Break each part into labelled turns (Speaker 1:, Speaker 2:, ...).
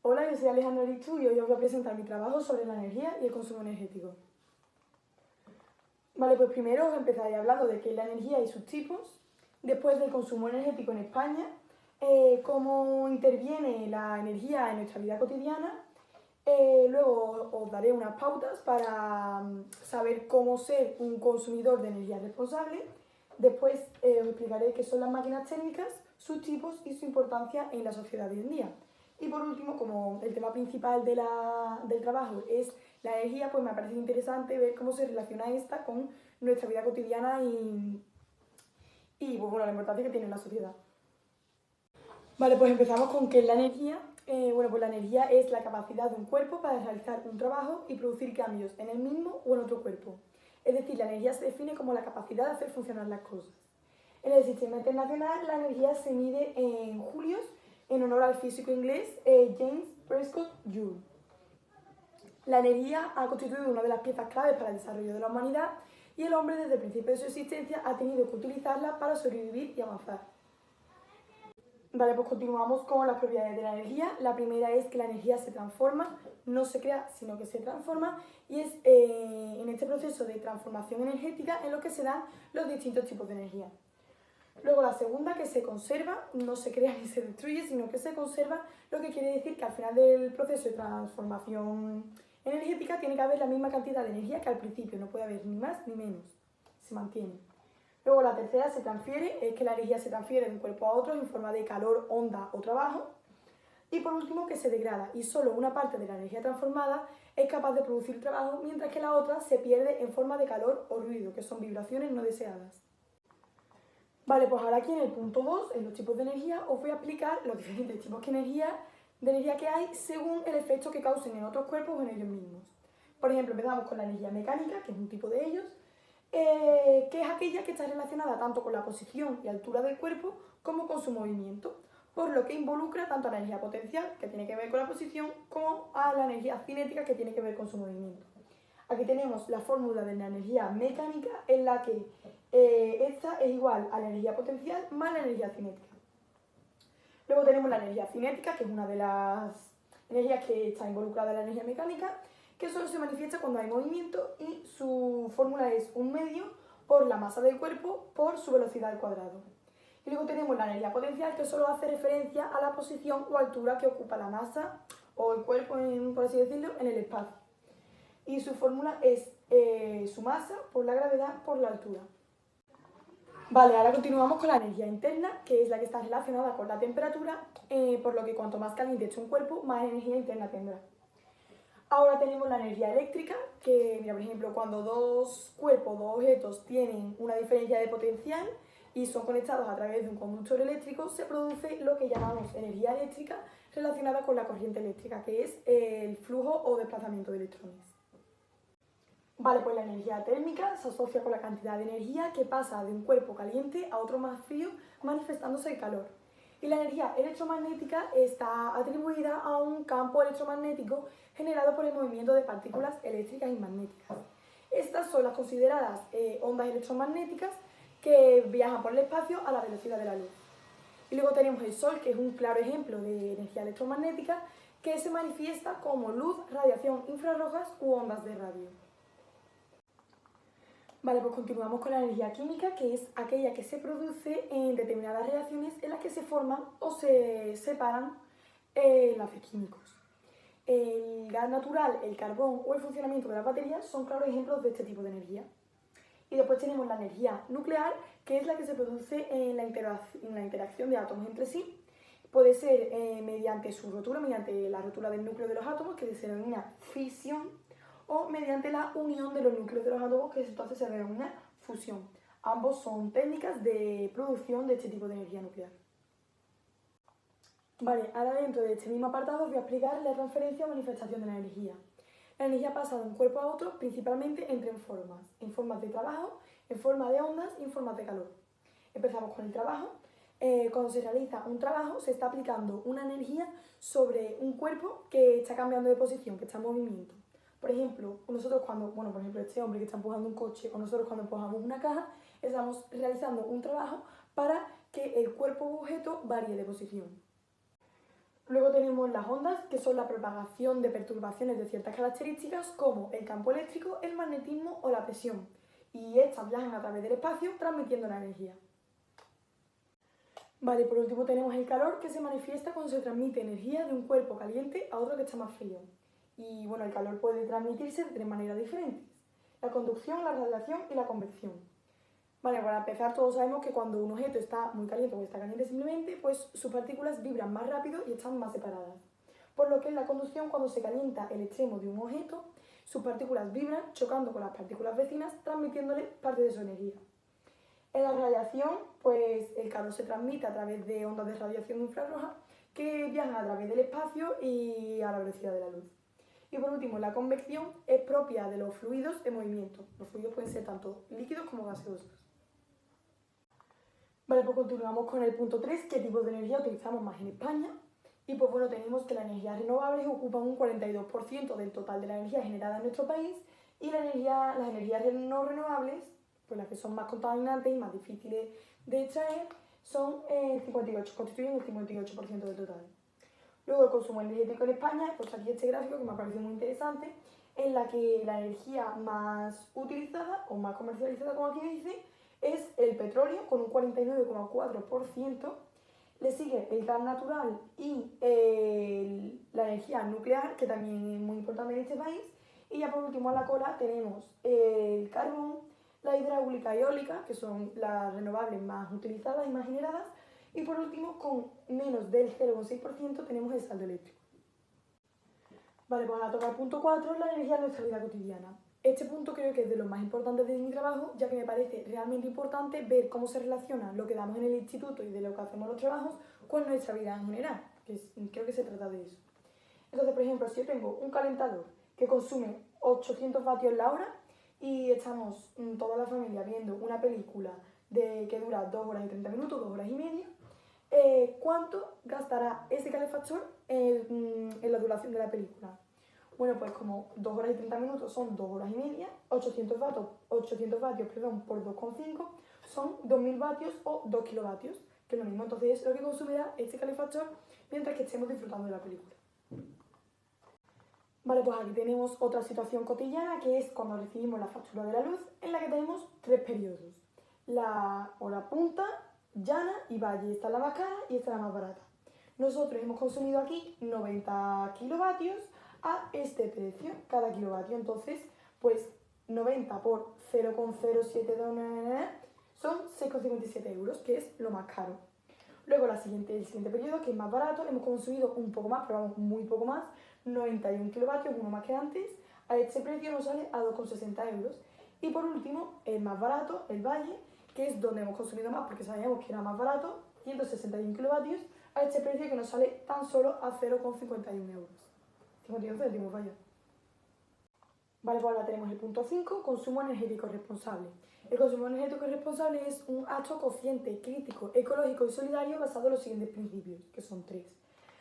Speaker 1: Hola, yo soy Alejandra Aristu y hoy os voy a presentar mi trabajo sobre la energía y el consumo energético. Vale, pues primero os empezaré hablando de qué es la energía y sus tipos, después del consumo energético en España, cómo interviene la energía en nuestra vida cotidiana, luego os daré unas pautas para saber cómo ser un consumidor de energía responsable, después os explicaré qué son las máquinas térmicas, sus tipos y su importancia en la sociedad de hoy en día. Y por último, como el tema principal del trabajo es la energía, pues me parece interesante ver cómo se relaciona esta con nuestra vida cotidiana y pues, bueno, la importancia que tiene en la sociedad. Vale, pues empezamos con qué es la energía. Pues la energía es la capacidad de un cuerpo para realizar un trabajo y producir cambios en el mismo o en otro cuerpo. Es decir, la energía se define como la capacidad de hacer funcionar las cosas. En el sistema internacional, la energía se mide en julios en honor al físico inglés James Prescott Joule. La energía ha constituido una de las piezas claves para el desarrollo de la humanidad y el hombre desde el principio de su existencia ha tenido que utilizarla para sobrevivir y avanzar. Vale, pues continuamos con las propiedades de la energía. La primera es que la energía se transforma, no se crea, sino que se transforma, y es en este proceso de transformación energética en lo que se dan los distintos tipos de energía. Luego la segunda, que se conserva, no se crea ni se destruye, sino que se conserva, lo que quiere decir que al final del proceso de transformación energética tiene que haber la misma cantidad de energía que al principio, no puede haber ni más ni menos, se mantiene. Luego la tercera, se transfiere, es que la energía se transfiere de un cuerpo a otro en forma de calor, onda o trabajo. Y por último, que se degrada y solo una parte de la energía transformada es capaz de producir trabajo, mientras que la otra se pierde en forma de calor o ruido, que son vibraciones no deseadas. Vale, pues ahora aquí en el punto 2, en los tipos de energía, os voy a explicar los diferentes tipos de energía que hay según el efecto que causen en otros cuerpos o en ellos mismos. Por ejemplo, empezamos con la energía mecánica, que es un tipo de ellos, que es aquella que está relacionada tanto con la posición y altura del cuerpo como con su movimiento, por lo que involucra tanto a la energía potencial, que tiene que ver con la posición, como a la energía cinética, que tiene que ver con su movimiento. Aquí tenemos la fórmula de la energía mecánica, en la que esta es igual a la energía potencial más la energía cinética. Luego tenemos la energía cinética, que es una de las energías que está involucrada en la energía mecánica, que solo se manifiesta cuando hay movimiento y su fórmula es 1/2 por la masa del cuerpo por su velocidad al cuadrado. Y luego tenemos la energía potencial, que solo hace referencia a la posición o altura que ocupa la masa o el cuerpo, por así decirlo, en el espacio. Y su fórmula es su masa por la gravedad por la altura. Vale, ahora continuamos con la energía interna, que es la que está relacionada con la temperatura, por lo que cuanto más caliente esté un cuerpo, más energía interna tendrá. Ahora tenemos la energía eléctrica, que, mira, por ejemplo, cuando dos cuerpos, dos objetos tienen una diferencia de potencial y son conectados a través de un conductor eléctrico, se produce lo que llamamos energía eléctrica relacionada con la corriente eléctrica, que es el flujo o desplazamiento de electrones. Vale, pues la energía térmica se asocia con la cantidad de energía que pasa de un cuerpo caliente a otro más frío, manifestándose el calor. Y la energía electromagnética está atribuida a un campo electromagnético generado por el movimiento de partículas eléctricas y magnéticas. Estas son las consideradas ondas electromagnéticas que viajan por el espacio a la velocidad de la luz. Y luego tenemos el Sol, que es un claro ejemplo de energía electromagnética que se manifiesta como luz, radiación infrarrojas u ondas de radio. Vale, pues continuamos con la energía química, que es aquella que se produce en determinadas reacciones en las que se forman o se separan enlaces químicos. El gas natural, el carbón o el funcionamiento de las baterías son claros ejemplos de este tipo de energía. Y después tenemos la energía nuclear, que es la que se produce en la interacción de átomos entre sí. Puede ser mediante su rotura, mediante la rotura del núcleo de los átomos, que se denomina fisión, o mediante la unión de los núcleos de los átomos, que entonces se denomina fusión. Ambos son técnicas de producción de este tipo de energía nuclear. Vale, ahora dentro de este mismo apartado os voy a explicar la transferencia o manifestación de la energía. La energía pasa de un cuerpo a otro principalmente en tres formas: en formas de trabajo, en forma de ondas y en formas de calor. Empezamos con el trabajo. Cuando se realiza un trabajo se está aplicando una energía sobre un cuerpo que está cambiando de posición, que está en movimiento. Por ejemplo, nosotros cuando, por ejemplo, este hombre que está empujando un coche o nosotros cuando empujamos una caja, estamos realizando un trabajo para que el cuerpo o objeto varíe de posición. Luego tenemos las ondas, que son la propagación de perturbaciones de ciertas características como el campo eléctrico, el magnetismo o la presión. Y estas viajan a través del espacio transmitiendo la energía. Vale, por último tenemos el calor, que se manifiesta cuando se transmite energía de un cuerpo caliente a otro que está más frío. Y bueno, el calor puede transmitirse de tres maneras diferentes: la conducción, la radiación y la convección. Vale, para empezar, todos sabemos que cuando un objeto está muy caliente o está caliente simplemente, pues sus partículas vibran más rápido y están más separadas. Por lo que en la conducción, cuando se calienta el extremo de un objeto, sus partículas vibran chocando con las partículas vecinas, transmitiéndole parte de su energía. En la radiación, pues el calor se transmite a través de ondas de radiación infrarroja que viajan a través del espacio y a la velocidad de la luz. Y por último, la convección es propia de los fluidos en movimiento. Los fluidos pueden ser tanto líquidos como gaseosos. Vale, pues continuamos con el punto 3, ¿qué tipo de energía utilizamos más en España? Y pues bueno, tenemos que las energías renovables ocupan un 42% del total de la energía generada en nuestro país y las energías no renovables, pues las que son más contaminantes y más difíciles de extraer, constituyen el 58% del total. Luego el consumo energético en España, pues aquí este gráfico que me ha parecido muy interesante, en la que la energía más utilizada o más comercializada, como aquí dice, es el petróleo con un 49,4%, le sigue el gas natural y la energía nuclear, que también es muy importante en este país, y ya por último a la cola tenemos el carbón, la hidráulica y eólica, que son las renovables más utilizadas y más generadas, y por último, con menos del 0,6% tenemos el saldo eléctrico. Vale, pues ahora toca el punto 4, la energía en nuestra vida cotidiana. Este punto creo que es de los más importantes de mi trabajo, ya que me parece realmente importante ver cómo se relaciona lo que damos en el instituto y de lo que hacemos los trabajos con nuestra vida en general, creo que se trata de eso. Entonces, por ejemplo, si yo tengo un calentador que consume 800 vatios la hora y estamos toda la familia viendo una película que dura 2 horas y 30 minutos, 2 horas y media, ¿cuánto gastará ese calefactor en la duración de la película? Bueno, pues como 2 horas y 30 minutos son 2 horas y media, 800 vatios por 2,5 son 2000 vatios o 2 kilovatios, que es lo mismo. Entonces es lo que consumirá este calefactor mientras que estemos disfrutando de la película. Vale, pues aquí tenemos otra situación cotidiana, que es cuando recibimos la factura de la luz, en la que tenemos 3 periodos: la hora punta, llana y valle. Esta es la más cara y esta es la más barata. Nosotros hemos consumido aquí 90 kilovatios a este precio cada kilovatio. Entonces, pues 90 por 0,072 son 6,57 euros, que es lo más caro. Luego el siguiente periodo, que es más barato, hemos consumido un poco más, pero vamos, muy poco más, 91 kilovatios, uno más que antes. A este precio nos sale a 2,60 euros. Y por último, el más barato, el valle, que es donde hemos consumido más porque sabíamos que era más barato, 161 kilovatios, a este precio que nos sale tan solo a 0,51 euros. 51 céntimos, vaya. Vale, pues ahora tenemos el punto 5, consumo energético responsable. El consumo energético responsable es un acto consciente, crítico, ecológico y solidario basado en los siguientes principios, que son 3.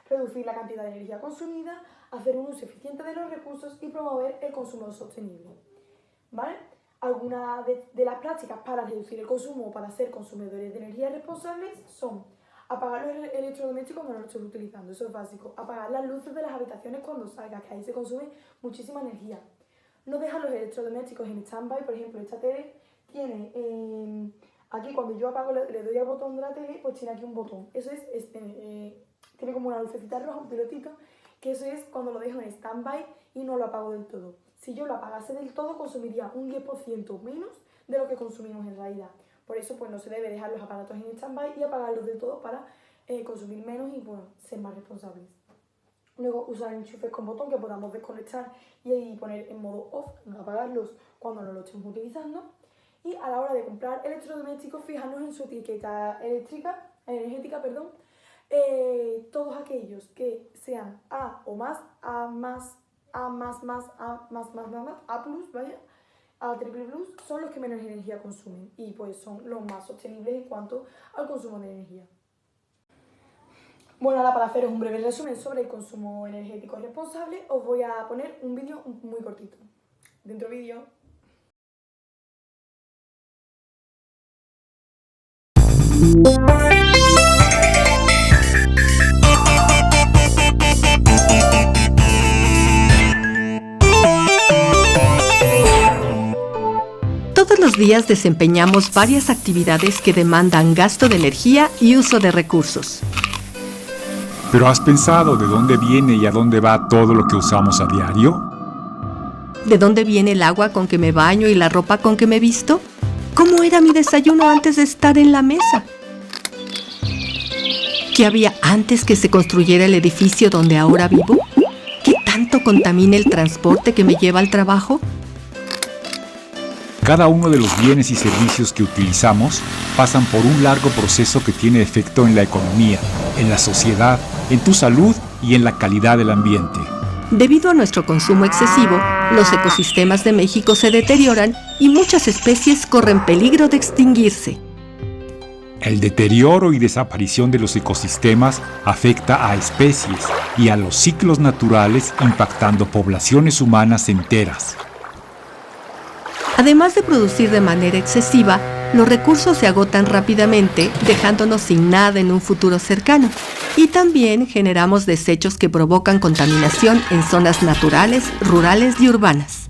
Speaker 1: Reducir la cantidad de energía consumida, hacer un uso eficiente de los recursos y promover el consumo sostenible. ¿Vale? Algunas de las prácticas para reducir el consumo o para ser consumidores de energía responsables son apagar los electrodomésticos cuando no los estés utilizando, eso es básico. Apagar las luces de las habitaciones cuando salgas, que ahí se consume muchísima energía. No dejar los electrodomésticos en stand-by. Por ejemplo, esta tele tiene, aquí cuando yo apago, le doy al botón de la tele, pues tiene aquí un botón. Eso es, tiene como una lucecita roja, un pilotito, que eso es cuando lo dejo en stand-by y no lo apago del todo. Si yo lo apagase del todo, consumiría un 10% menos de lo que consumimos en realidad. Por eso, pues no se debe dejar los aparatos en stand-by y apagarlos del todo para consumir menos y, bueno, ser más responsables. Luego, usar enchufes con botón que podamos desconectar y poner en modo off, no apagarlos cuando no lo estemos utilizando. Y a la hora de comprar electrodomésticos, fijarnos en su etiqueta energética, todos aquellos que sean A o más, A más, A más, A plus, vaya, A triple plus, son los que menos energía consumen y pues son los más sostenibles en cuanto al consumo de energía. Bueno, ahora para haceros un breve resumen sobre el consumo energético responsable, os voy a poner un vídeo muy cortito. Dentro vídeo.
Speaker 2: los días desempeñamos varias actividades que demandan gasto de energía y uso de recursos.
Speaker 3: ¿Pero has pensado de dónde viene y a dónde va todo lo que usamos a diario?
Speaker 2: ¿De dónde viene el agua con que me baño y la ropa con que me visto? ¿Cómo era mi desayuno antes de estar en la mesa? ¿Qué había antes que se construyera el edificio donde ahora vivo? ¿Qué tanto contamina el transporte que me lleva al trabajo?
Speaker 3: Cada uno de los bienes y servicios que utilizamos pasan por un largo proceso que tiene efecto en la economía, en la sociedad, en tu salud y en la calidad del ambiente.
Speaker 2: Debido a nuestro consumo excesivo, los ecosistemas de México se deterioran y muchas especies corren peligro de extinguirse.
Speaker 3: El deterioro y desaparición de los ecosistemas afecta a especies y a los ciclos naturales, impactando poblaciones humanas enteras.
Speaker 2: Además de producir de manera excesiva, los recursos se agotan rápidamente, dejándonos sin nada en un futuro cercano. Y también generamos desechos que provocan contaminación en zonas naturales, rurales y urbanas.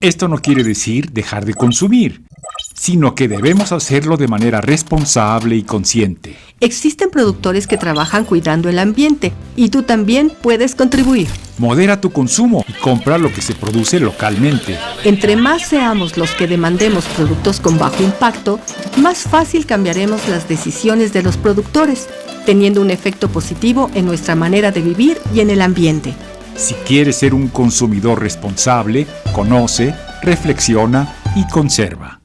Speaker 3: Esto no quiere decir dejar de consumir, sino que debemos hacerlo de manera responsable y consciente.
Speaker 2: Existen productores que trabajan cuidando el ambiente y tú también puedes contribuir.
Speaker 3: Modera tu consumo y compra lo que se produce localmente.
Speaker 2: Entre más seamos los que demandemos productos con bajo impacto, más fácil cambiaremos las decisiones de los productores, teniendo un efecto positivo en nuestra manera de vivir y en el ambiente.
Speaker 3: Si quieres ser un consumidor responsable, conoce, reflexiona y conserva.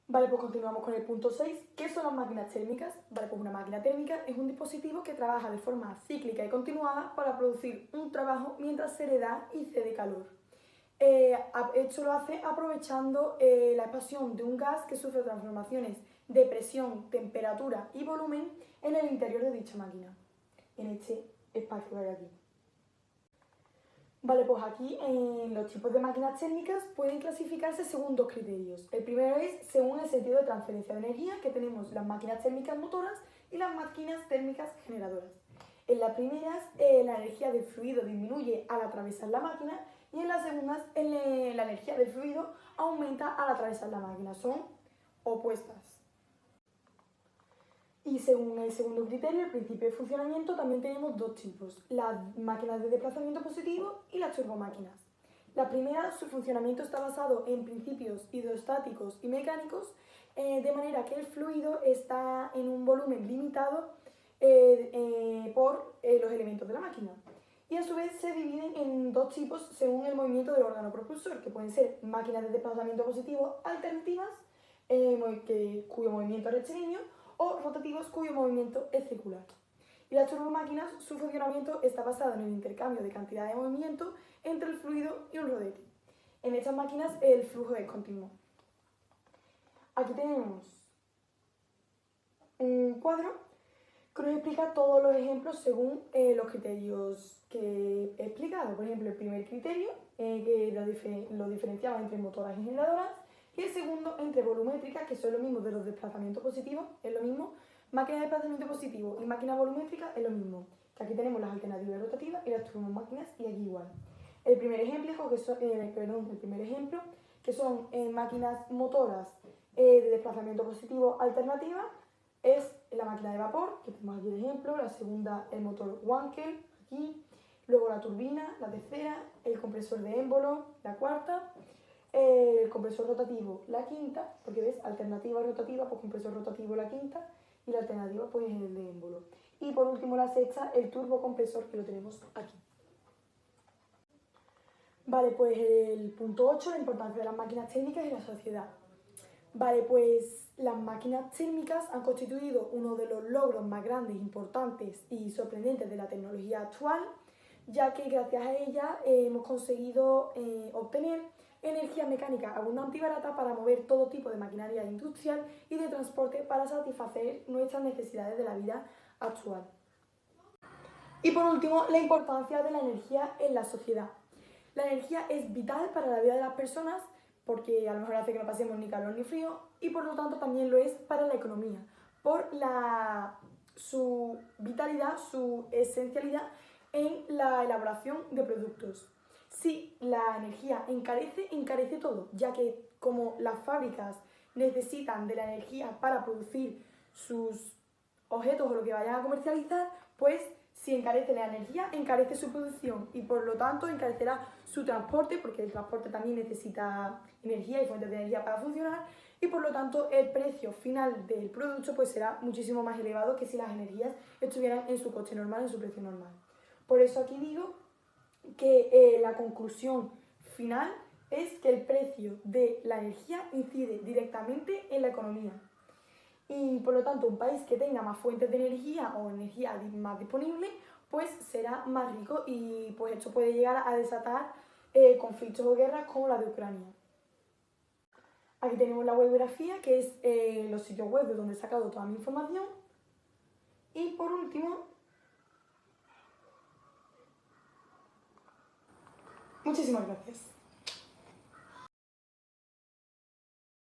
Speaker 1: Vale, pues continuamos con el punto 6. ¿Qué son las máquinas térmicas? Vale, pues una máquina térmica es un dispositivo que trabaja de forma cíclica y continuada para producir un trabajo mientras se le da y cede calor. Esto lo hace aprovechando la expansión de un gas que sufre transformaciones de presión, temperatura y volumen en el interior de dicha máquina, en este espacio que hay aquí. Vale, pues aquí los tipos de máquinas térmicas pueden clasificarse según dos criterios. El primero es según el sentido de transferencia de energía, que tenemos las máquinas térmicas motoras y las máquinas térmicas generadoras. En las primeras, la energía del fluido disminuye al atravesar la máquina y en las segundas, la energía del fluido aumenta al atravesar la máquina. Son opuestas. Y según el segundo criterio, el principio de funcionamiento, también tenemos dos tipos, las máquinas de desplazamiento positivo y las turbomáquinas. La primera, su funcionamiento está basado en principios hidrostáticos y mecánicos, de manera que el fluido está en un volumen limitado por los elementos de la máquina. Y a su vez se dividen en dos tipos según el movimiento del órgano propulsor, que pueden ser máquinas de desplazamiento positivo alternativas, cuyo movimiento es rectilíneo, o rotativos cuyo movimiento es circular. Y las turbomáquinas, su funcionamiento está basado en el intercambio de cantidad de movimiento entre el fluido y un rodete. En estas máquinas el flujo es continuo. Aquí tenemos un cuadro que nos explica todos los ejemplos según los criterios que he explicado. Por ejemplo, el primer criterio, que lo diferenciaba entre motoras y generadoras, y el segundo entre volumétricas, que son lo mismo de los desplazamientos positivos, es lo mismo, máquinas de desplazamiento positivo y máquinas volumétricas es lo mismo, que aquí tenemos las alternativas rotativas y las turbomáquinas, y aquí igual. El primer ejemplo, que son máquinas motoras de desplazamiento positivo alternativa, es la máquina de vapor, que tenemos aquí el ejemplo, la segunda el motor Wankel, aquí, luego la turbina, la tercera, el compresor de émbolo, la cuarta, el compresor rotativo, la quinta, porque ves, alternativa rotativa, pues compresor rotativo la quinta, y la alternativa pues es el de émbolo. Y por último la sexta, el turbocompresor, que lo tenemos aquí. Vale, pues el punto 8, la importancia de las máquinas térmicas y la sociedad. Vale, pues las máquinas térmicas han constituido uno de los logros más grandes, importantes y sorprendentes de la tecnología actual, ya que gracias a ellas hemos conseguido obtener energía mecánica abundante y barata para mover todo tipo de maquinaria industrial y de transporte para satisfacer nuestras necesidades de la vida actual. Y por último, la importancia de la energía en la sociedad. La energía es vital para la vida de las personas porque a lo mejor hace que no pasemos ni calor ni frío y por lo tanto también lo es para la economía, por su vitalidad, su esencialidad en la elaboración de productos. Si la energía encarece, encarece todo, ya que como las fábricas necesitan de la energía para producir sus objetos o lo que vayan a comercializar, pues si encarece la energía, encarece su producción y por lo tanto encarecerá su transporte, porque el transporte también necesita energía y fuentes de energía para funcionar, y por lo tanto el precio final del producto pues será muchísimo más elevado que si las energías estuvieran en su coste normal, en su precio normal. Por eso aquí digo que la conclusión final es que el precio de la energía incide directamente en la economía. Y por lo tanto, un país que tenga más fuentes de energía o energía más disponible, pues será más rico y pues esto puede llegar a desatar conflictos o guerras como la de Ucrania. Aquí tenemos la webografía, que es los sitios web de donde he sacado toda mi información. Y por último, muchísimas gracias.